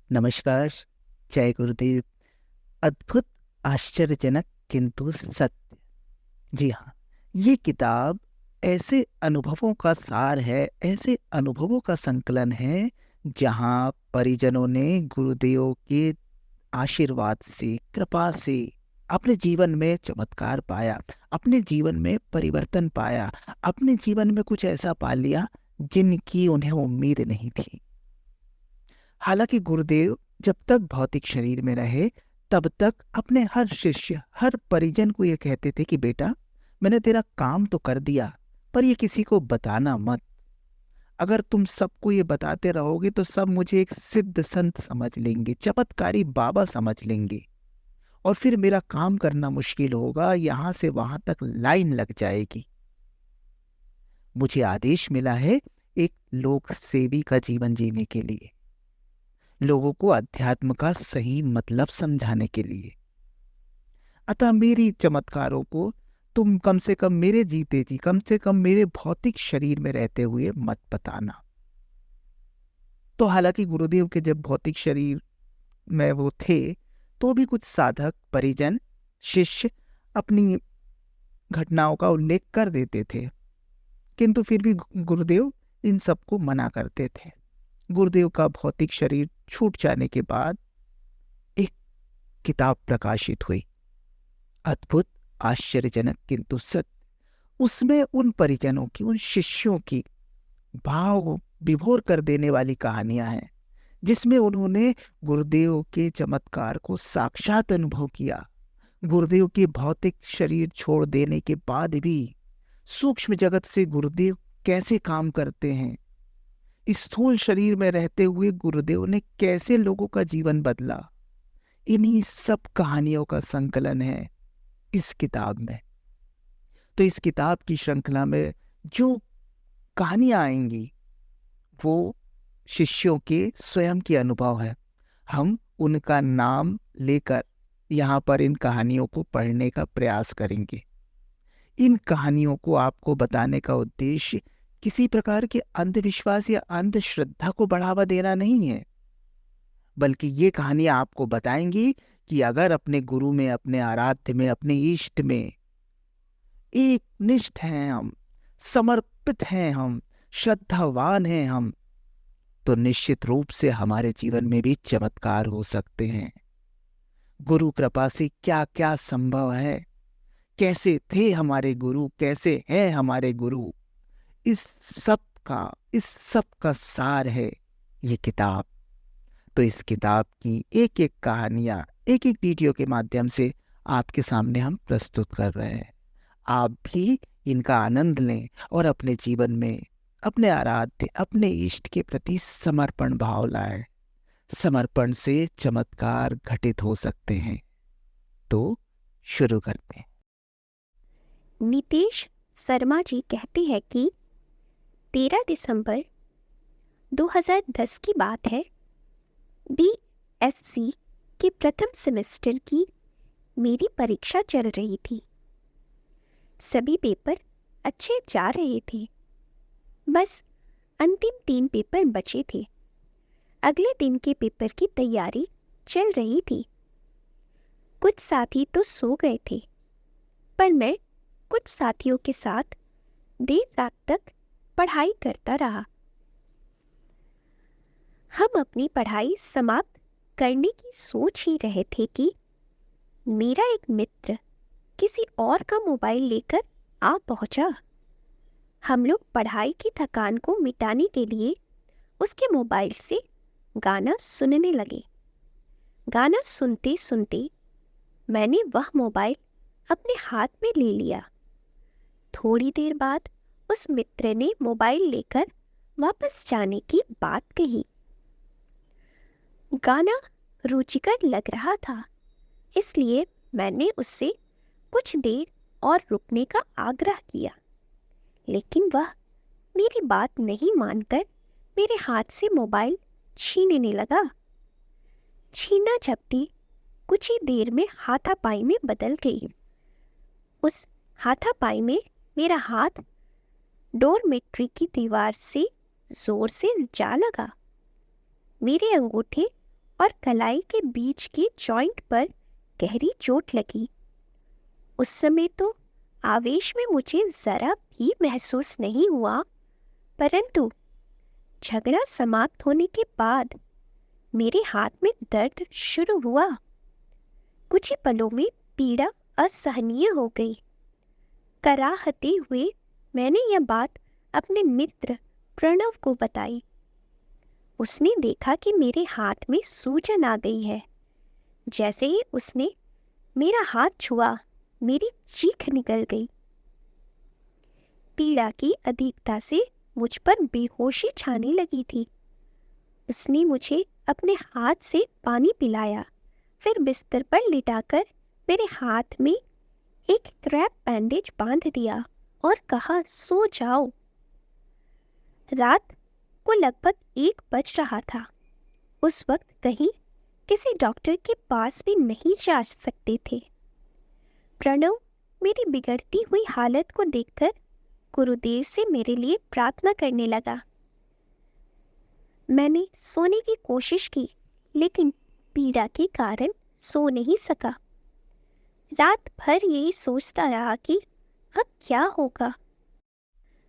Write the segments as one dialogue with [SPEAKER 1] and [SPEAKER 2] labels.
[SPEAKER 1] नमस्कार। जय गुरुदेव। अद्भुत, आश्चर्यजनक किंतु सत्य। जी हाँ, ये किताब ऐसे अनुभवों का सार है, ऐसे अनुभवों का संकलन है जहाँ परिजनों ने गुरुदेव के आशीर्वाद से, कृपा से अपने जीवन में चमत्कार पाया, अपने जीवन में परिवर्तन पाया, अपने जीवन में कुछ ऐसा पा लिया जिनकी उन्हें उम्मीद नहीं थी। हालांकि गुरुदेव जब तक भौतिक शरीर में रहे तब तक अपने हर शिष्य, हर परिजन को ये कहते थे कि बेटा, मैंने तेरा काम तो कर दिया, पर ये किसी को बताना मत। अगर तुम सबको ये बताते रहोगे तो सब मुझे एक सिद्ध संत समझ लेंगे, चमत्कारी बाबा समझ लेंगे, और फिर मेरा काम करना मुश्किल होगा, यहां से वहां तक लाइन लग जाएगी। मुझे आदेश मिला है एक लोक सेवी का जीवन जीने के लिए, लोगों को अध्यात्म का सही मतलब समझाने के लिए। अतः मेरी चमत्कारों को तुम कम से कम मेरे जीते जी, कम से कम मेरे भौतिक शरीर में रहते हुए मत बताना। तो हालांकि गुरुदेव के जब भौतिक शरीर में वो थे तो भी कुछ साधक, परिजन, शिष्य अपनी घटनाओं का उल्लेख कर देते थे, किंतु फिर भी गुरुदेव इन सबको मना करते थे। गुरुदेव का भौतिक शरीर छूट जाने के बाद एक किताब प्रकाशित हुई, अद्भुत, आश्चर्यजनक किंतु सत्य। उसमें उन परिजनों की, उन शिष्यों की भाव विभोर कर देने वाली कहानियां हैं, जिसमें उन्होंने गुरुदेव के चमत्कार को साक्षात अनुभव किया। गुरुदेव के भौतिक शरीर छोड़ देने के बाद भी सूक्ष्म जगत से गुरुदेव कैसे काम करते हैं, स्थूल शरीर में रहते हुए गुरुदेव ने कैसे लोगों का जीवन बदला, इन्हीं सब कहानियों का संकलन है इस किताब में। तो इस किताब की श्रृंखला में जो कहानियां आएंगी वो शिष्यों के स्वयं के अनुभव है। हम उनका नाम लेकर यहाँ पर इन कहानियों को पढ़ने का प्रयास करेंगे। इन कहानियों को आपको बताने का उद्देश्य किसी प्रकार के अंधविश्वास या अंधश्रद्धा को बढ़ावा देना नहीं है, बल्कि ये कहानियां आपको बताएंगी कि अगर अपने गुरु में, अपने आराध्य में, अपने इष्ट में एक निष्ठ हैं हम, समर्पित हैं हम, श्रद्धावान हैं हम, तो निश्चित रूप से हमारे जीवन में भी चमत्कार हो सकते हैं। गुरु कृपा से क्या क्या संभव है, कैसे थे हमारे गुरु, कैसे हैं हमारे गुरु, इस सब का सार है ये किताब। तो इस किताब की एक एक कहानियां एक एक वीडियो के माध्यम से आपके सामने हम प्रस्तुत कर रहे हैं। आप भी इनका आनंद लें और अपने जीवन में अपने आराध्य, अपने इष्ट के प्रति समर्पण भाव लाएं। समर्पण से चमत्कार घटित हो सकते हैं। तो शुरू करते हैं।
[SPEAKER 2] नितेश शर्मा जी कहते हैं कि 13 दिसंबर 2010 की बात है। बीएससी के प्रथम सेमेस्टर की मेरी परीक्षा चल रही थी। सभी पेपर अच्छे जा रहे थे, बस अंतिम 3 पेपर बचे थे। अगले दिन के पेपर की तैयारी चल रही थी। कुछ साथी तो सो गए थे, पर मैं कुछ साथियों के साथ देर रात तक पढ़ाई करता रहा। हम अपनी पढ़ाई समाप्त करने की सोच ही रहे थे कि मेरा एक मित्र किसी और का मोबाइल लेकर आ पहुंचा। हम लोग पढ़ाई की थकान को मिटाने के लिए उसके मोबाइल से गाना सुनने लगे। गाना सुनते सुनते मैंने वह मोबाइल अपने हाथ में ले लिया। थोड़ी देर बाद उस मित्र ने मोबाइल लेकर वापस जाने की बात कही। गाना रुचिकर लग रहा था, इसलिए मैंने उससे कुछ देर और रुकने का आग्रह किया, लेकिन वह मेरी बात नहीं मानकर मेरे हाथ से मोबाइल छीनने लगा। छीना झपटी कुछ ही देर में हाथापाई में बदल गई। उस हाथापाई में मेरा हाथ डोरमेट्री की दीवार से जोर से जा लगा। मेरे अंगूठे और कलाई के बीच के जॉइंट पर गहरी चोट लगी। उस समय तो आवेश में मुझे जरा भी महसूस नहीं हुआ, परंतु झगड़ा समाप्त होने के बाद मेरे हाथ में दर्द शुरू हुआ। कुछ ही पलों में पीड़ा असहनीय हो गई। कराहते हुए मैंने यह बात अपने मित्र प्रणव को बताई। उसने देखा कि मेरे हाथ में सूजन आ गई है। जैसे ही उसने मेरा हाथ छुआ, मेरी चीख निकल गई। पीड़ा की अधिकता से मुझ पर बेहोशी छाने लगी थी। उसने मुझे अपने हाथ से पानी पिलाया, फिर बिस्तर पर लिटाकर मेरे हाथ में एक क्रैप बैंडेज बांध दिया और कहा, सो जाओ। रात को लगभग 1 बज रहा था। उस वक्त कहीं किसी डॉक्टर के पास भी नहीं जा सकते थे। प्रणव मेरी बिगड़ती हुई हालत को देखकर गुरुदेव से मेरे लिए प्रार्थना करने लगा। मैंने सोने की कोशिश की, लेकिन पीड़ा के कारण सो नहीं सका। रात भर यही सोचता रहा कि अब क्या होगा।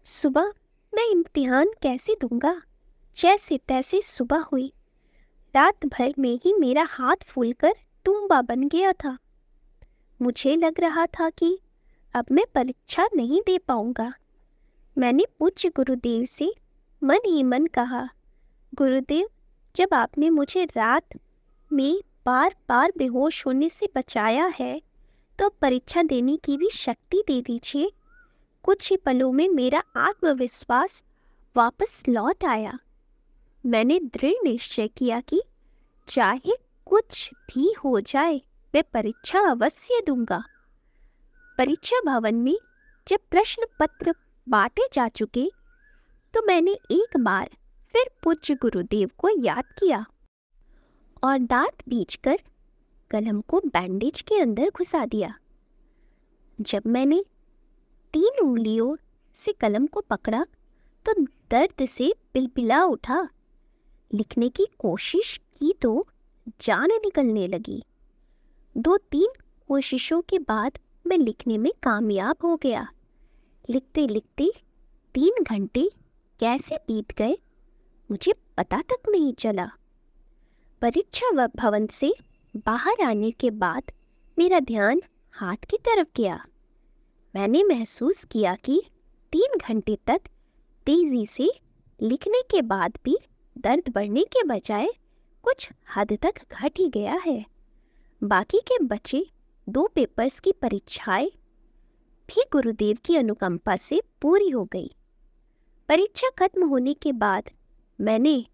[SPEAKER 2] सुबह मैं इम्तिहान कैसे दूंगा। जैसे तैसे सुबह हुई। रात भर में ही मेरा हाथ फूलकर तुम्बा बन गया था। मुझे लग रहा था कि अब मैं परीक्षा नहीं दे पाऊंगा। मैंने पूज्य गुरुदेव से मन ही मन कहा, गुरुदेव, जब आपने मुझे रात में बार बार बेहोश होने से बचाया है, तो परीक्षा देने की भी शक्ति दे दीजिए। कुछ ही पलों में मेरा आत्मविश्वास वापस लौट आया। मैंने दृढ़ निश्चय किया कि चाहे कुछ भी हो जाए, मैं परीक्षा अवश्य दूंगा। परीक्षा भवन में जब प्रश्न पत्र बांटे जा चुके, तो मैंने एक बार फिर पूज्य गुरुदेव को याद किया और दांत बींचकर कलम को बैंडेज के अंदर घुसा दिया। जब मैंने 3 उंगलियों से कलम को पकड़ा तो दर्द से पिलपिला उठा। लिखने की कोशिश की तो जान निकलने लगी। 2-3 कोशिशों के बाद मैं लिखने में कामयाब हो गया। लिखते लिखते 3 घंटे कैसे बीत गए मुझे पता तक नहीं चला। परीक्षा भवन से बाहर आने के बाद मेरा ध्यान हाथ की तरफ गया। मैंने महसूस किया कि 3 घंटे तक तेजी से लिखने के बाद भी दर्द बढ़ने के बजाय कुछ हद तक घट ही गया है। बाकी के बचे 2 पेपर्स की परीक्षाएं भी गुरुदेव की अनुकंपा से पूरी हो गई। परीक्षा खत्म होने के बाद मैंने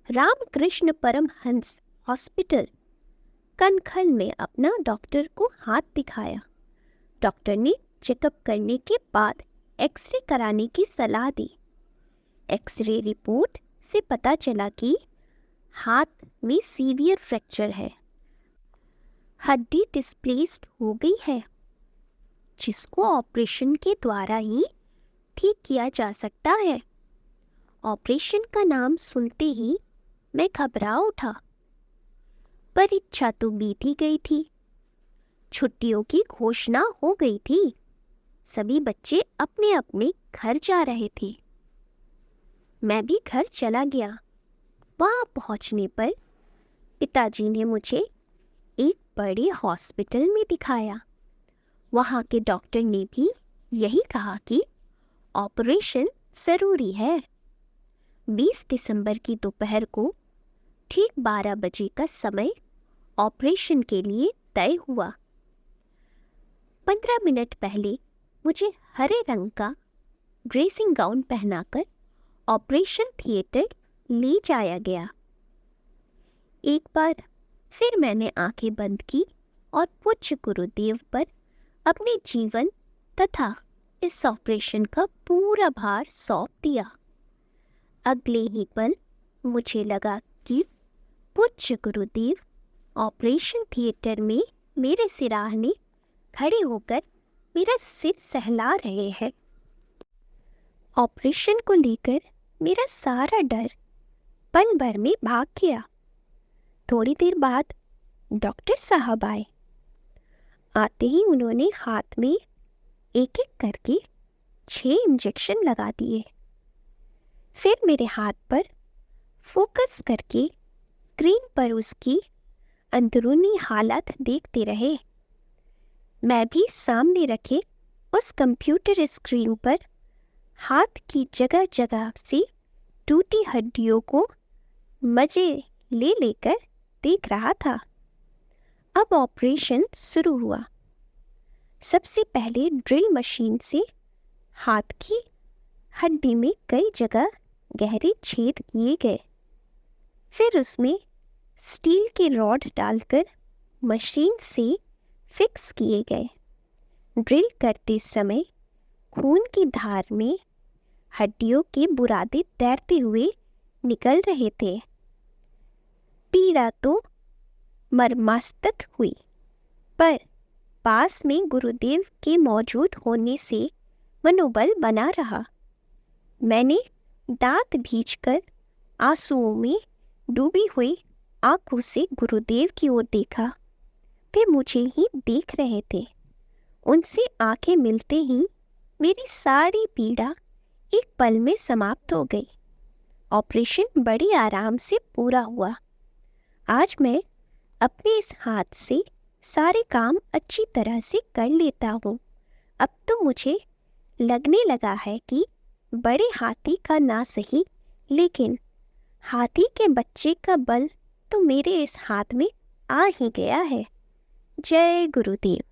[SPEAKER 2] रामकृष्ण परमहंस हॉस्पिटल कनखल में अपना डॉक्टर को हाथ दिखाया। डॉक्टर ने चेकअप करने के बाद एक्सरे कराने की सलाह दी। एक्सरे रिपोर्ट से पता चला कि हाथ में सीवियर फ्रैक्चर है। हड्डी डिस्प्लेस्ड हो गई है, जिसको ऑपरेशन के द्वारा ही ठीक किया जा सकता है। ऑपरेशन का नाम सुनते ही मैं घबरा उठा। परीक्षा तो बीत ही गई थी। छुट्टियों की घोषणा हो गई थी। सभी बच्चे अपने अपने घर जा रहे थे। मैं भी घर चला गया। वहां पहुंचने पर पिताजी ने मुझे एक बड़े हॉस्पिटल में दिखाया। वहां के डॉक्टर ने भी यही कहा कि ऑपरेशन जरूरी है। 20 दिसंबर की दोपहर को ठीक 12 बजे का समय ऑपरेशन के लिए तय हुआ। 15 मिनट पहले मुझे हरे रंग का ड्रेसिंग गाउन पहनाकर ऑपरेशन थिएटर ले जाया गया। एक बार फिर मैंने आंखें बंद की और पूज्य गुरुदेव पर अपने जीवन तथा इस ऑपरेशन का पूरा भार सौंप दिया। अगले ही पल मुझे लगा कि पूज्य गुरुदेव ऑपरेशन थिएटर में मेरे सिराहने खड़े होकर मेरा सिर सहला रहे हैं। ऑपरेशन को लेकर मेरा सारा डर पल भर में भाग गया। थोड़ी देर बाद डॉक्टर साहब आए। आते ही उन्होंने हाथ में एक एक करके 6 इंजेक्शन लगा दिए। फिर मेरे हाथ पर फोकस करके स्क्रीन पर उसकी अंदरूनी हालत देखते रहे। मैं भी सामने रखे उस कंप्यूटर स्क्रीन पर हाथ की जगह जगह से टूटी हड्डियों को मजे ले लेकर देख रहा था। अब ऑपरेशन शुरू हुआ। सबसे पहले ड्रिल मशीन से हाथ की हड्डी में कई जगह गहरे छेद किए गए। फिर उसमें स्टील के रॉड डालकर मशीन से फिक्स किए गए। ड्रिल करते समय खून की धार में हड्डियों के बुरादे तैरते हुए निकल रहे थे। पीड़ा तो मर्मास्तिक हुई, पर पास में गुरुदेव के मौजूद होने से मनोबल बना रहा। मैंने दांत भींचकर आंसुओं में डूबी हुई आंखों से गुरुदेव की ओर देखा। वे मुझे ही देख रहे थे। उनसे आंखें मिलते ही मेरी सारी पीड़ा एक पल में समाप्त हो गई। ऑपरेशन बड़ी आराम से पूरा हुआ। आज मैं अपने इस हाथ से सारे काम अच्छी तरह से कर लेता हूँ। अब तो मुझे लगने लगा है कि बड़े हाथी का ना सही, लेकिन हाथी के बच्चे का बल तो मेरे इस हाथ में आ ही गया है। जय गुरुदेव।